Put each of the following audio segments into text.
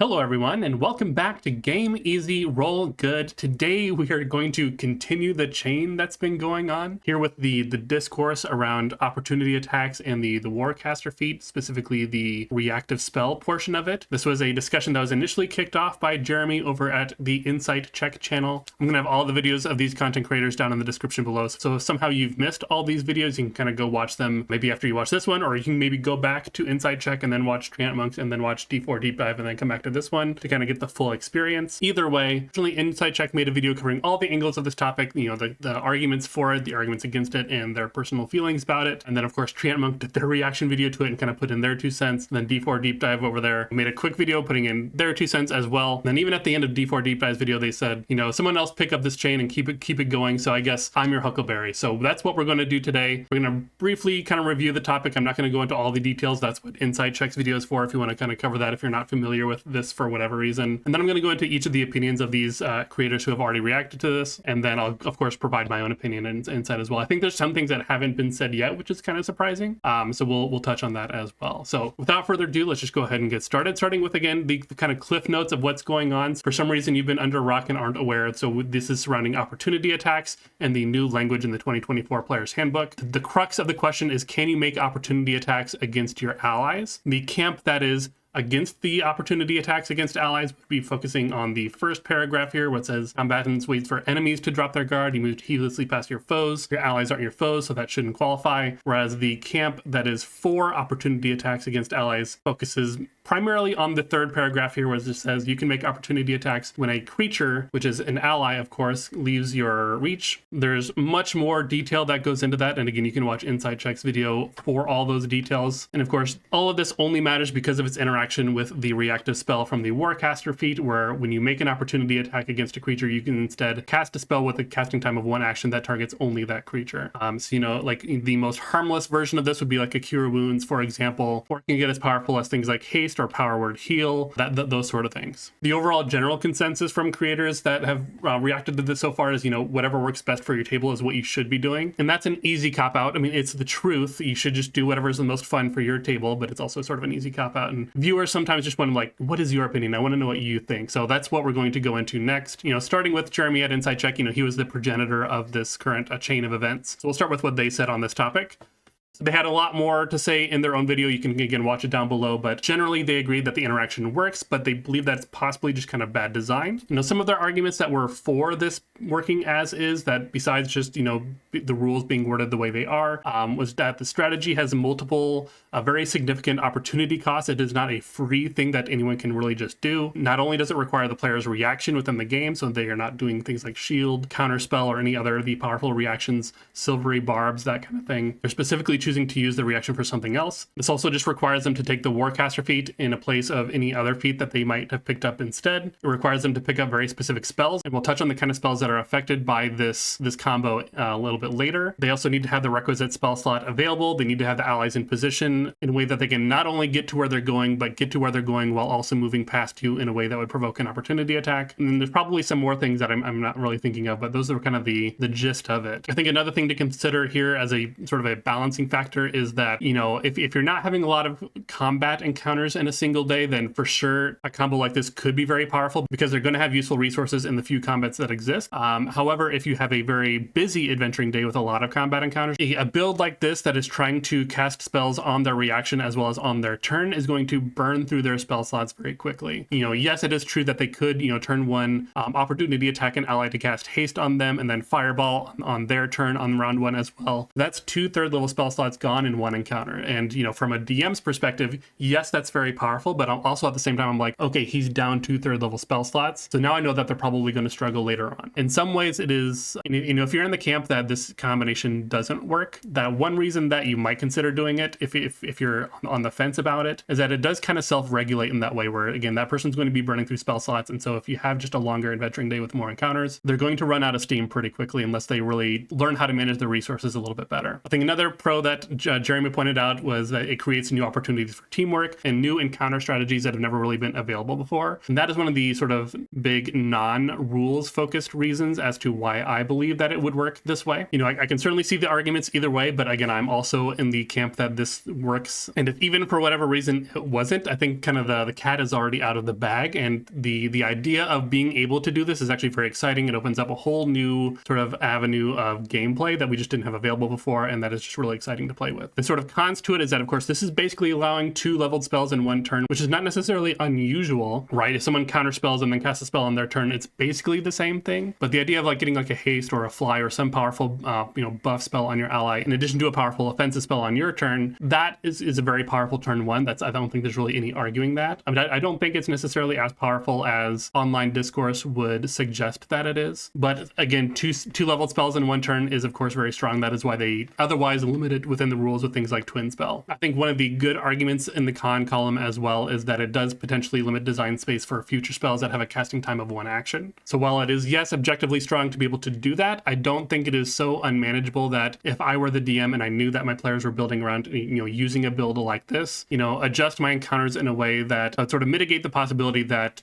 Hello everyone, and welcome back to Game Easy Roll Good. Today we are going to continue the chain that's been going on here with the discourse around opportunity attacks and the Warcaster feat, specifically the reactive spell portion of it. This was a discussion that was initially kicked off by Jeremy over at the InsightCheck channel. I'm going to have all the videos of these content creators down in the description below, so if somehow you've missed all these videos, you can kind of go watch them maybe after you watch this one, or you can maybe go back to InsightCheck and then watch Treantmonk and then watch D4 Deep Dive and then come back to this one to kind of get the full experience. Either way, originally InsightCheck made a video covering all the angles of this topic, the arguments for it, the arguments against it, and their personal feelings about it. And then of course Treantmonk did their reaction video to it and kind of put in their 2 cents. And then D4 Deep Dive over there made a quick video putting in their 2 cents as well. And then even at the end of D4 Deep Dive's video, they said, someone else pick up this chain and keep it going. So I guess I'm your Huckleberry. So that's what we're going to do today. We're going to briefly kind of review the topic. I'm not going to go into all the details. That's what InsightCheck's video is for, if you want to kind of cover that if you're not familiar with this for whatever reason. And then I'm going to go into each of the opinions of these creators who have already reacted to this, and then I'll of course provide my own opinion and insight as well. I think there's some things that haven't been said yet, which is kind of surprising, so we'll touch on that as well. So without further ado, let's just go ahead and get started, starting with again the kind of cliff notes of what's going on. For some reason you've been under a rock and aren't aware, so this is surrounding opportunity attacks and the new language in the 2024 Player's Handbook. The crux of the question is, can you make opportunity attacks against your allies? The camp that is against the opportunity attacks against allies would be focusing on the first paragraph here, where it says combatants waits for enemies to drop their guard. You move heedlessly past your foes. Your allies aren't your foes, so that shouldn't qualify. Whereas the camp that is for opportunity attacks against allies focuses primarily on the third paragraph here, where it just says you can make opportunity attacks when a creature, which is an ally of course, leaves your reach. There's much more detail that goes into that, and again you can watch InsightCheck's video for all those details. And of course all of this only matters because of its interaction with the reactive spell from the Warcaster feat, where when you make an opportunity attack against a creature, you can instead cast a spell with a casting time of 1 action that targets only that creature. So like the most harmless version of this would be like a Cure Wounds, for example, or it can get as powerful as things like haste or power word heal, those sort of things. The overall general consensus from creators that have reacted to this so far is, whatever works best for your table is what you should be doing. And that's an easy cop out. I mean, it's the truth. You should just do whatever is the most fun for your table, but it's also sort of an easy cop out. And viewers sometimes just want to like, what is your opinion? I want to know what you think. So that's what we're going to go into next. Starting with Jeremy at InsightCheck, he was the progenitor of this current chain of events. So we'll start with what they said on this topic. They had a lot more to say in their own video. You can, again, watch it down below, but generally they agreed that the interaction works, but they believe that it's possibly just kind of bad design. Some of their arguments that were for this working as is, that besides just, the rules being worded the way they are, was that the strategy has multiple, very significant opportunity costs. It is not a free thing that anyone can really just do. Not only does it require the player's reaction within the game, so they are not doing things like shield, counterspell, or any other of the powerful reactions, silvery barbs, that kind of thing. They're specifically choosing to use the reaction for something else. This also just requires them to take the Warcaster feat in a place of any other feat that they might have picked up instead. It requires them to pick up very specific spells, and we'll touch on the kind of spells that are affected by this combo a little bit later. They also need to have the requisite spell slot available. They need to have the allies in position in a way that they can not only get to where they're going, but get to where they're going while also moving past you in a way that would provoke an opportunity attack. And then there's probably some more things that I'm not really thinking of, but those are kind of the gist of it. I think another thing to consider here as a sort of a balancing factor is that, if you're not having a lot of combat encounters in a single day, then for sure a combo like this could be very powerful because they're going to have useful resources in the few combats that exist. However, if you have a very busy adventuring day with a lot of combat encounters, a build like this that is trying to cast spells on their reaction as well as on their turn is going to burn through their spell slots very quickly. Yes, it is true that they could, turn 1 opportunity attack an ally to cast haste on them and then fireball on their turn on round 1 as well. That's 2 third level spell slots gone in 1 encounter. And from a DM's perspective, yes, that's very powerful, but also at the same time I'm like, okay, he's down 2 third level spell slots, so now I know that they're probably going to struggle later on. In some ways it is, if you're in the camp that this combination doesn't work, that one reason that you might consider doing it, if you're on the fence about it, is that it does kind of self-regulate in that way, where again that person's going to be burning through spell slots, and so if you have just a longer adventuring day with more encounters, they're going to run out of steam pretty quickly unless they really learn how to manage their resources a little bit better. I think another pro that Jeremy pointed out was that it creates new opportunities for teamwork and new encounter strategies that have never really been available before. And that is one of the sort of big non-rules focused reasons as to why I believe that it would work this way. You know, I can certainly see the arguments either way, but again, I'm also in the camp that this works. And if even for whatever reason it wasn't, I think kind of the cat is already out of the bag. And the idea of being able to do this is actually very exciting. It opens up a whole new sort of avenue of gameplay that we just didn't have available before, and that is just really exciting to play with. The sort of cons to it is that, of course, this is basically allowing 2 leveled spells in one turn, which is not necessarily unusual, right? If someone counter spells and then casts a spell on their turn, it's basically the same thing. But the idea of like getting like a haste or a fly or some powerful, buff spell on your ally, in addition to a powerful offensive spell on your turn, that is a very powerful turn 1. I don't think there's really any arguing that. I mean, I don't think it's necessarily as powerful as online Discourse would suggest that it is. But again, two leveled spells in one turn is of course very strong. That is why they otherwise limit it within the rules with things like Twin Spell. I think one of the good arguments in the con column as well is that it does potentially limit design space for future spells that have a casting time of 1 action. So while it is, yes, objectively strong to be able to do that, I don't think it is so unmanageable that if I were the DM and I knew that my players were building around, using a build like this, adjust my encounters in a way that sort of mitigate the possibility that,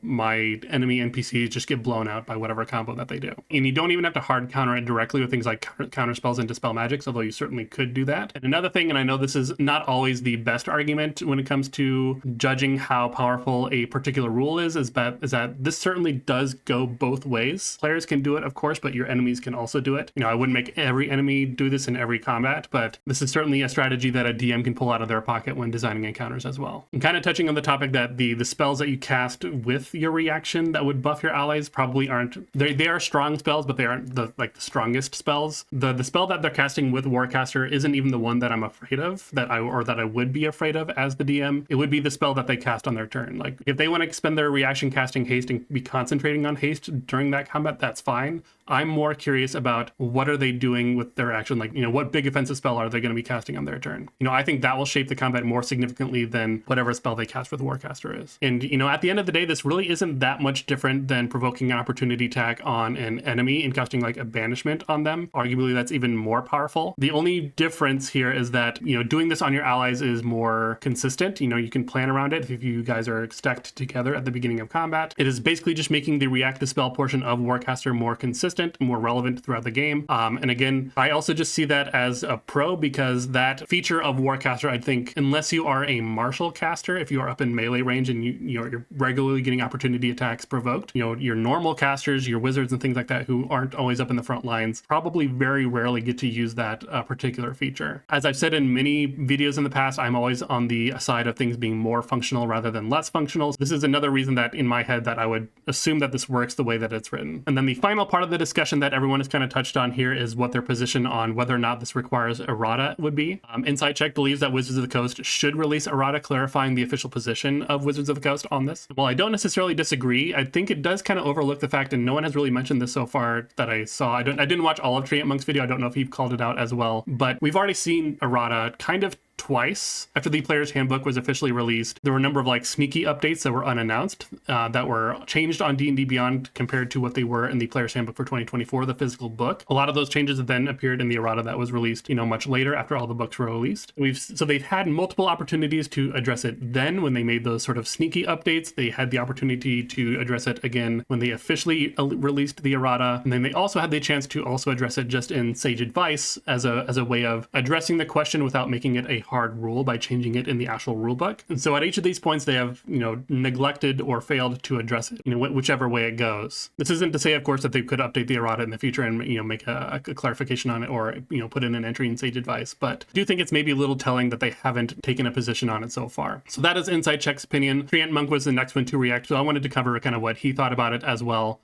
my enemy NPCs just get blown out by whatever combo that they do. And you don't even have to hard counter it directly with things like counter spells and dispel magics, although you certainly could do that. And another thing, and I know this is not always the best argument when it comes to judging how powerful a particular rule is that this certainly does go both ways. Players can do it, of course, but your enemies can also do it. I wouldn't make every enemy do this in every combat, but this is certainly a strategy that a DM can pull out of their pocket when designing encounters as well. And kind of touching on the topic that the spells that you cast with your reaction that would buff your allies probably aren't, they are strong spells, but they aren't the strongest spells. The spell that they're casting with Warcaster isn't even the one that I'm afraid of, that I would be afraid of as the DM. It would be the spell that they cast on their turn. Like if they want to expend their reaction casting haste and be concentrating on haste during that combat, that's fine. I'm more curious about what are they doing with their action, what big offensive spell are they going to be casting on their turn. I think that will shape the combat more significantly than whatever spell they cast with Warcaster is. And at the end of the day, this really isn't that much different than provoking an opportunity attack on an enemy and casting like a banishment on them. Arguably that's even more powerful. The only difference here is that doing this on your allies is more consistent. You can plan around it if you guys are stacked together at the beginning of combat. It is basically just making the react to spell portion of Warcaster more consistent, more relevant throughout the game. And again, I also just see that as a pro because that feature of Warcaster, I think, unless you are a martial caster, if you are up in melee range and you're regularly getting opportunity attacks provoked, your normal casters, your wizards and things like that who aren't always up in the front lines probably very rarely get to use that particular feature. As I've said in many videos in the past, I'm always on the side of things being more functional rather than less functional. This is another reason that in my head that I would assume that this works the way that it's written. And then the final part of the discussion that everyone has kind of touched on here is what their position on whether or not this requires errata would be. InsightCheck believes that Wizards of the Coast should release errata clarifying the official position of Wizards of the Coast on this. While I don't necessarily disagree, I think it does kind of overlook the fact, and no one has really mentioned this so far that I saw. I didn't watch all of Treantmonk's video. I don't know if he called it out as well, but we've already seen errata kind of twice after the player's handbook was officially released. There were a number of sneaky updates that were unannounced that were changed on D&D Beyond compared to what they were in the player's handbook for 2024, the physical book. A lot of those changes then appeared in the errata that was released, much later after all the books were released. So they've had multiple opportunities to address it then when they made those sort of sneaky updates. They had the opportunity to address it again when they officially released the errata, and then they also had the chance to also address it just in Sage Advice as a way of addressing the question without making it a hard rule by changing it in the actual rulebook. And so at each of these points, they have, neglected or failed to address it, whichever way it goes. This isn't to say, of course, that they could update the errata in the future and, make a clarification on it or, put in an entry in Sage Advice. But I do think it's maybe a little telling that they haven't taken a position on it so far. So that is InsightCheck's opinion. Treantmonk was the next one to react. So I wanted to cover kind of what he thought about it as well.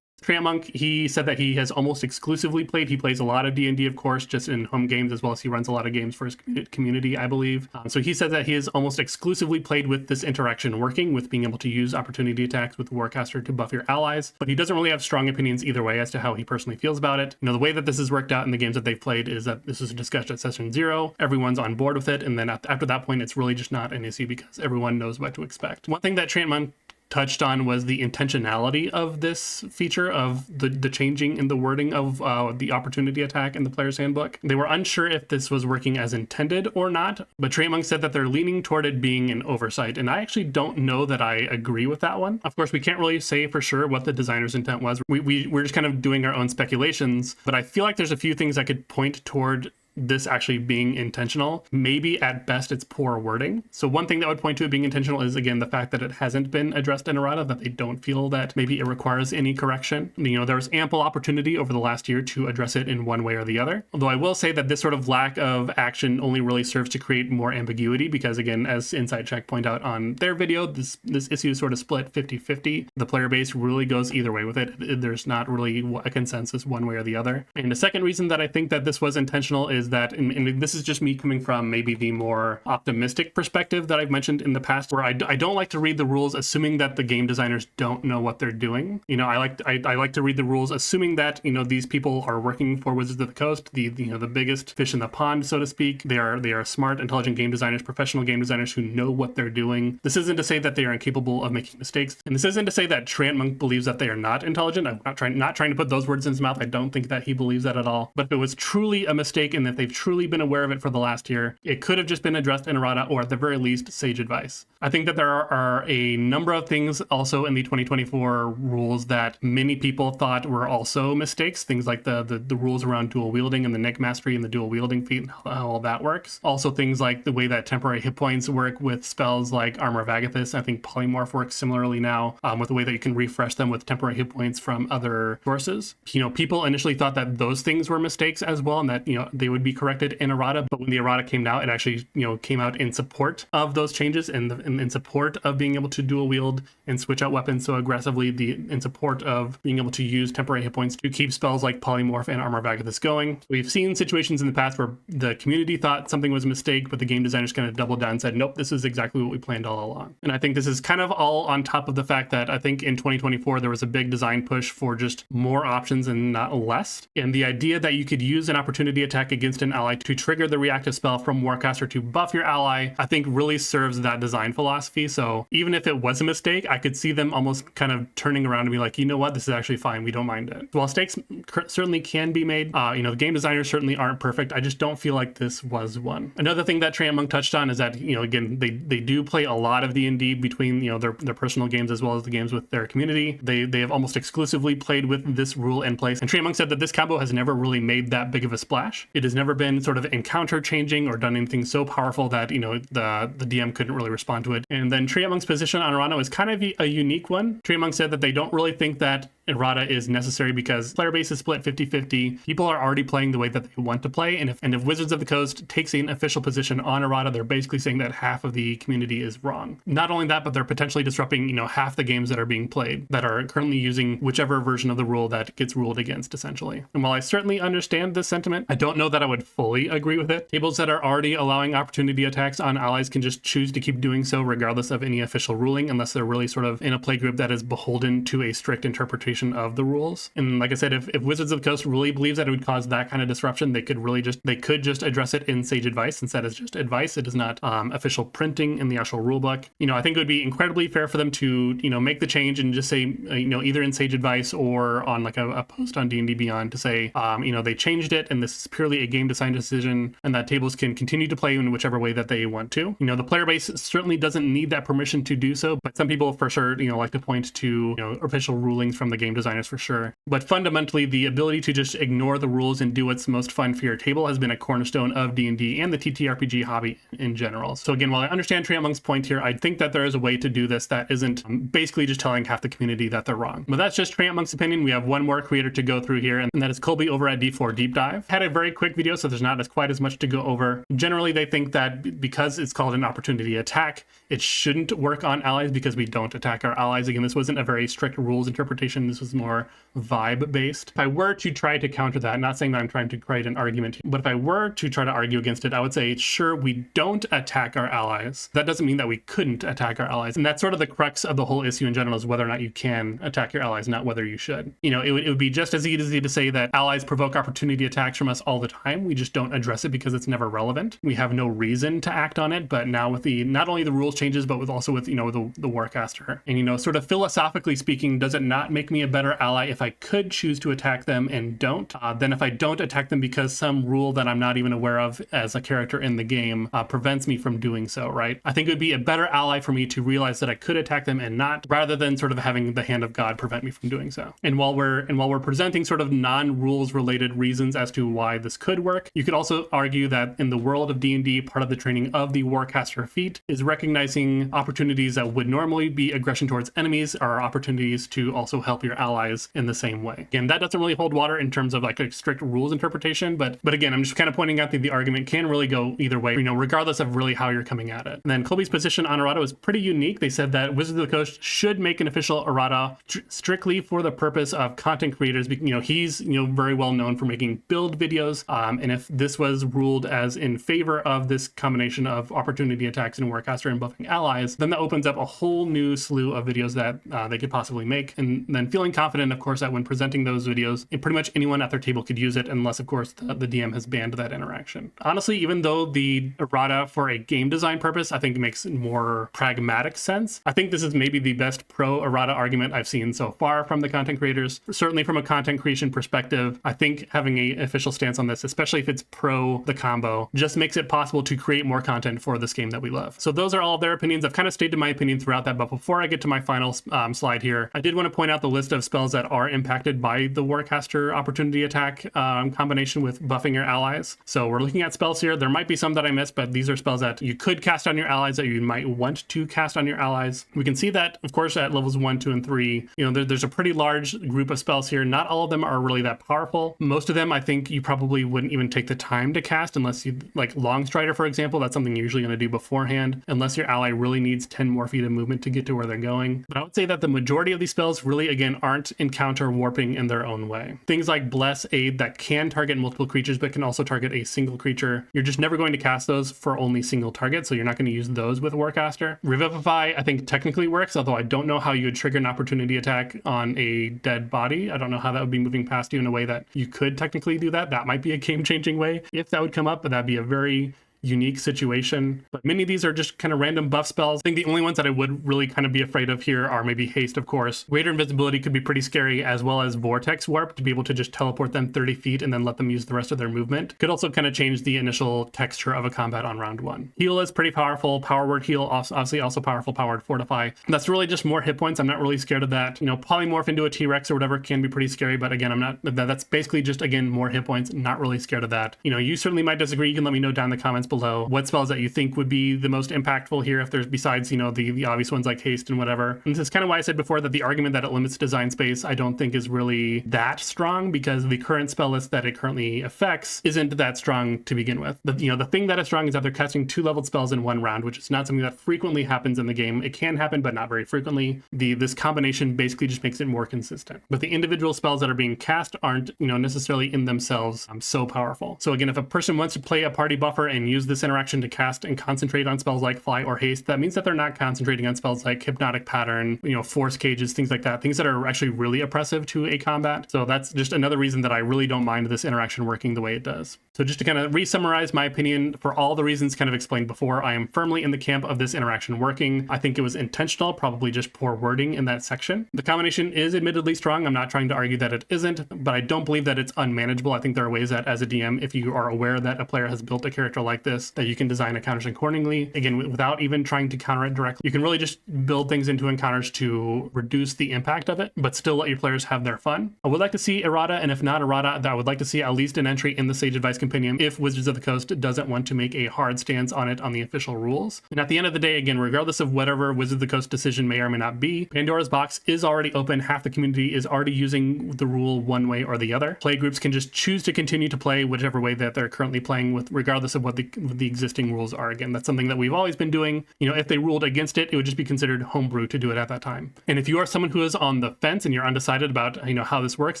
Treantmonk, he said that he has almost exclusively played. He plays a lot of D&D, of course, just in home games, as well as he runs a lot of games for his community, I believe. So he said that he has almost exclusively played with this interaction working, with being able to use opportunity attacks with Warcaster to buff your allies. But he doesn't really have strong opinions either way as to how he personally feels about it. The way that this has worked out in the games that they've played is that this is discussed at session 0. Everyone's on board with it. And then after that point, it's really just not an issue because everyone knows what to expect. One thing that Treantmonk touched on was the intentionality of this feature of the changing in the wording of the opportunity attack in the player's handbook. They were unsure if this was working as intended or not, but Treantmonk said that they're leaning toward it being an oversight, and I actually don't know that I agree with that one. Of course, we can't really say for sure what the designer's intent was. We're just kind of doing our own speculations, but I feel like there's a few things that could point toward this actually being intentional. Maybe at best it's poor wording. So one thing that would point to it being intentional is, again, the fact that it hasn't been addressed in errata, that they don't feel that maybe it requires any correction. You know, there was ample opportunity over the last year to address it in one way or the other. Although I will say that this sort of lack of action only really serves to create more ambiguity because, again, as InsightCheck point out on their video, this issue is sort of split 50-50. The player base really goes either way with it. There's not really a consensus one way or the other. And the second reason that I think that this was intentional is that, and this is just me coming from maybe the more optimistic perspective that I've mentioned in the past, where I don't like to read the rules assuming that the game designers don't know what they're doing. You know, I like to read the rules assuming that, you know, these people are working for Wizards of the Coast, the biggest fish in the pond, so to speak. They are smart, intelligent game designers, professional game designers who know what they're doing. This isn't to say that they are incapable of making mistakes, and this isn't to say that Treantmonk believes that they are not intelligent. I'm not trying to put those words in his mouth. I don't think that he believes that at all. But if it was truly a mistake and that they've truly been aware of it for the last year, it could have just been addressed in errata, or at the very least, sage advice. I think that there are a number of things also in the 2024 rules that many people thought were also mistakes. Things like the rules around dual wielding and the Nick mastery and the dual wielding feat and how all that works. Also things like the way that temporary hit points work with spells like Armor of Agathis. I think Polymorph works similarly now with the way that you can refresh them with temporary hit points from other sources. You know, people initially thought that those things were mistakes as well, and that, you know, they would be corrected in errata, but when the errata came out, it actually, you know, came out in support of those changes and in support of being able to dual wield and switch out weapons so aggressively, in support of being able to use temporary hit points to keep spells like Polymorph and Armor of Agathis going. We've seen situations in the past where the community thought something was a mistake, but the game designers kind of doubled down and said, nope, this is exactly what we planned all along. And I think this is kind of all on top of the fact that I think in 2024 there was a big design push for just more options and not less. And the idea that you could use an opportunity attack against an ally to trigger the reactive spell from Warcaster to buff your ally, I think really serves that design philosophy. So even if it was a mistake, I could see them almost kind of turning around and be like, you know what, this is actually fine, we don't mind it. While mistakes certainly can be made, you know, the game designers certainly aren't perfect. I just don't feel like this was one. Another thing that Treantmonk touched on is that, you know, again, they do play a lot of D&D between, you know, their personal games as well as the games with their community. They have almost exclusively played with this rule in place. And Treantmonk said that this combo has never really made that big of a splash. It has never been sort of encounter changing or done anything so powerful that, you know, the DM couldn't really respond to it. And then Treantmonk's position on errata is kind of a unique one. Treantmonk said that they don't really think that errata is necessary because player base is split 50-50. People are already playing the way that they want to play, and if Wizards of the Coast takes an official position on errata, they're basically saying that half of the community is wrong. Not only that, but they're potentially disrupting, you know, half the games that are being played that are currently using whichever version of the rule that gets ruled against, essentially. And while I certainly understand this sentiment, I don't know that I would fully agree with it. Tables that are already allowing opportunity attacks on allies can just choose to keep doing so regardless of any official ruling, unless they're really sort of in a playgroup that is beholden to a strict interpretation of the rules. And like I said, if Wizards of the Coast really believes that it would cause that kind of disruption, they could just address it in sage advice instead of just advice. It is not official printing in the actual rulebook. You know, I think it would be incredibly fair for them to, you know, make the change and just say, you know, either in sage advice or on like a post on D&D Beyond to say, you know, they changed it and this is purely a game design decision and that tables can continue to play in whichever way that they want to. You know, the player base certainly doesn't need that permission to do so, but some people for sure, you know, like to point to, you know, official rulings from the game designers for sure. But fundamentally, the ability to just ignore the rules and do what's most fun for your table has been a cornerstone of D&D and the TTRPG hobby in general. So again, while I understand Treantmonk's point here, I think that there is a way to do this that isn't basically just telling half the community that they're wrong. But that's just Treantmonk's opinion. We have one more creator to go through here, and that is Colby over at D4 Deep Dive. Had a very quick video, so there's not quite as much to go over. Generally, they think that because it's called an opportunity attack, it shouldn't work on allies because we don't attack our allies. Again, this wasn't a very strict rules interpretation this was more vibe based. If I were to try to counter that, not saying that I'm trying to create an argument, but if I were to try to argue against it, I would say, sure, we don't attack our allies. That doesn't mean that we couldn't attack our allies. And that's sort of the crux of the whole issue in general, is whether or not you can attack your allies, not whether you should. You know, it would be just as easy to say that allies provoke opportunity attacks from us all the time. We just don't address it because it's never relevant. We have no reason to act on it. But now with not only the rules changes, but also with, you know, the Warcaster. And, you know, sort of philosophically speaking, does it not make me a better ally if I could choose to attack them and don't, than if I don't attack them because some rule that I'm not even aware of as a character in the game prevents me from doing so, right? I think it would be a better ally for me to realize that I could attack them and not, rather than sort of having the hand of God prevent me from doing so. And while we're presenting sort of non-rules related reasons as to why this could work, you could also argue that in the world of D&D, part of the training of the Warcaster feat is recognizing opportunities that would normally be aggression towards enemies are opportunities to also help your allies in the same way. Again, that doesn't really hold water in terms of like a strict rules interpretation, but again, I'm just kind of pointing out that the argument can really go either way, you know, regardless of really how you're coming at it. And then Colby's position on errata was pretty unique. They said that Wizards of the Coast should make an official errata strictly for the purpose of content creators. You know, he's, you know, very well known for making build videos, and if this was ruled as in favor of this combination of opportunity attacks and Warcaster and buffing allies, then that opens up a whole new slew of videos that they could possibly make. And then feeling confident, of course, that when presenting those videos, and pretty much anyone at their table could use it, unless, of course, the DM has banned that interaction. Honestly, even though the errata for a game design purpose, I think makes more pragmatic sense, I think this is maybe the best pro errata argument I've seen so far from the content creators. Certainly from a content creation perspective, I think having an official stance on this, especially if it's pro the combo, just makes it possible to create more content for this game that we love. So those are all their opinions. I've kind of stated my opinion throughout that, but before I get to my final slide here, I did want to point out the list of spells that are impacted by the Warcaster opportunity attack combination with buffing your allies. So we're looking at spells here. There might be some that I missed, but these are spells that you could cast on your allies, that you might want to cast on your allies. We can see that, of course, at levels 1, 2, and 3, you know, there's a pretty large group of spells here. Not all of them are really that powerful. Most of them, I think you probably wouldn't even take the time to cast unless you, like Longstrider, for example, that's something you're usually going to do beforehand, unless your ally really needs 10 more feet of movement to get to where they're going. But I would say that the majority of these spells really, again, aren't encounter warping in their own way. Things like Bless, Aid, that can target multiple creatures, but can also target a single creature. You're just never going to cast those for only single targets, so you're not going to use those with Warcaster. Revivify, I think technically works, although I don't know how you would trigger an opportunity attack on a dead body. I don't know how that would be moving past you in a way that you could technically do that. That might be a game-changing way if that would come up, but that'd be a very unique situation. But many of these are just kind of random buff spells. I think the only ones that I would really kind of be afraid of here are maybe Haste, of course. Greater Invisibility could be pretty scary, as well as Vortex Warp, to be able to just teleport them 30 feet and then let them use the rest of their movement. Could also kind of change the initial texture of a combat on round 1. Heal is pretty powerful. Power Word Heal, obviously also powerful. Power Word Fortify. That's really just more hit points. I'm not really scared of that. You know, Polymorph into a T-Rex or whatever can be pretty scary, but again, that's basically just, again, more hit points. Not really scared of that. You know, you certainly might disagree. You can let me know down in the comments below what spells that you think would be the most impactful here, if there's, besides, you know, the obvious ones like Haste and whatever. And this is kind of why I said before that the argument that it limits design space, I don't think is really that strong, because the current spell list that it currently affects isn't that strong to begin with. The thing that is strong is that they're casting 2 leveled spells in one round, which is not something that frequently happens in the game. It can happen, but not very frequently. This combination basically just makes it more consistent. But the individual spells that are being cast aren't, you know, necessarily in themselves so powerful. So again, if a person wants to play a party buffer and use this interaction to cast and concentrate on spells like Fly or Haste, that means that they're not concentrating on spells like Hypnotic Pattern, you know, Force Cages, things like that, things that are actually really oppressive to a combat. So that's just another reason that I really don't mind this interaction working the way it does. So just to kind of re-summarize my opinion, for all the reasons kind of explained before, I am firmly in the camp of this interaction working. I think it was intentional, probably just poor wording in that section. The combination is admittedly strong. I'm not trying to argue that it isn't, but I don't believe that it's unmanageable. I think there are ways that as a DM, if you are aware that a player has built a character like this, that you can design encounters accordingly. Again, without even trying to counter it directly. You can really just build things into encounters to reduce the impact of it, but still let your players have their fun. I would like to see errata, and if not errata, I would like to see at least an entry in the Sage Advice Compendium if Wizards of the Coast doesn't want to make a hard stance on it on the official rules. And at the end of the day, again, regardless of whatever Wizards of the Coast decision may or may not be, Pandora's box is already open. Half the community is already using the rule one way or the other. Play groups can just choose to continue to play whichever way that they're currently playing with, regardless of what the the existing rules are. Again, that's something that we've always been doing. You know, if they ruled against it, it would just be considered homebrew to do it at that time. And if you are someone who is on the fence and you're undecided about, you know, how this works,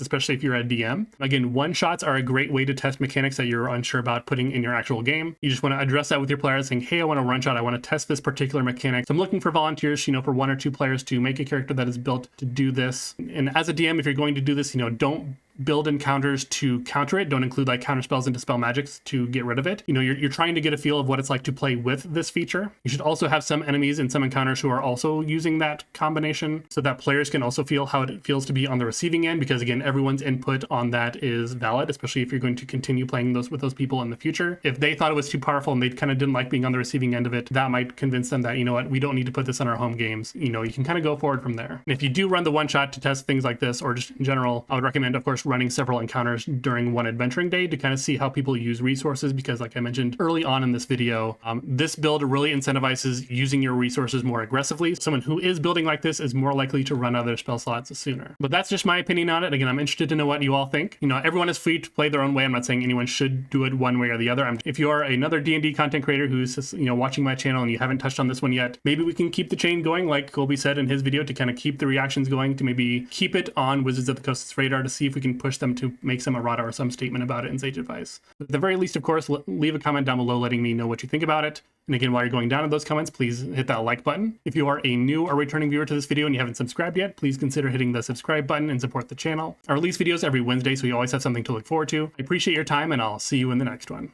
especially if you're a DM, again, one-shots are a great way to test mechanics that you're unsure about putting in your actual game. You just want to address that with your players, saying, hey, I want a one-shot, I want to test this particular mechanic. So I'm looking for volunteers, you know, for 1 or 2 players to make a character that is built to do this. And as a DM, if you're going to do this, you know, don't build encounters to counter it. Don't include like counter spells and dispel magics to get rid of it. You know, you're trying to get a feel of what it's like to play with this feature. You should also have some enemies and some encounters who are also using that combination so that players can also feel how it feels to be on the receiving end, because again, everyone's input on that is valid, especially if you're going to continue playing those with those people in the future. If they thought it was too powerful and they kind of didn't like being on the receiving end of it, that might convince them that, you know what, we don't need to put this on our home games. You know, you can kind of go forward from there. And if you do run the one shot to test things like this, or just in general, I would recommend, of course, running several encounters during one adventuring day to kind of see how people use resources, because like I mentioned early on in this video, this build really incentivizes using your resources more aggressively. Someone who is building like this is more likely to run out of their spell slots sooner. But that's just my opinion on it. Again, I'm interested to know what you all think. You know, everyone is free to play their own way. I'm not saying anyone should do it one way or the other. If you are another D&D content creator who's, you know, watching my channel and you haven't touched on this one yet, maybe we can keep the chain going, like Colby said in his video, to kind of keep the reactions going, to maybe keep it on Wizards of the Coast's radar to see if we can push them to make some errata or some statement about it in Sage Advice. At the very least, of course, leave a comment down below letting me know what you think about it. And again, while you're going down in those comments, please hit that like button. If you are a new or returning viewer to this video and you haven't subscribed yet, please consider hitting the subscribe button and support the channel. I release videos every Wednesday, so you always have something to look forward to. I appreciate your time, and I'll see you in the next one.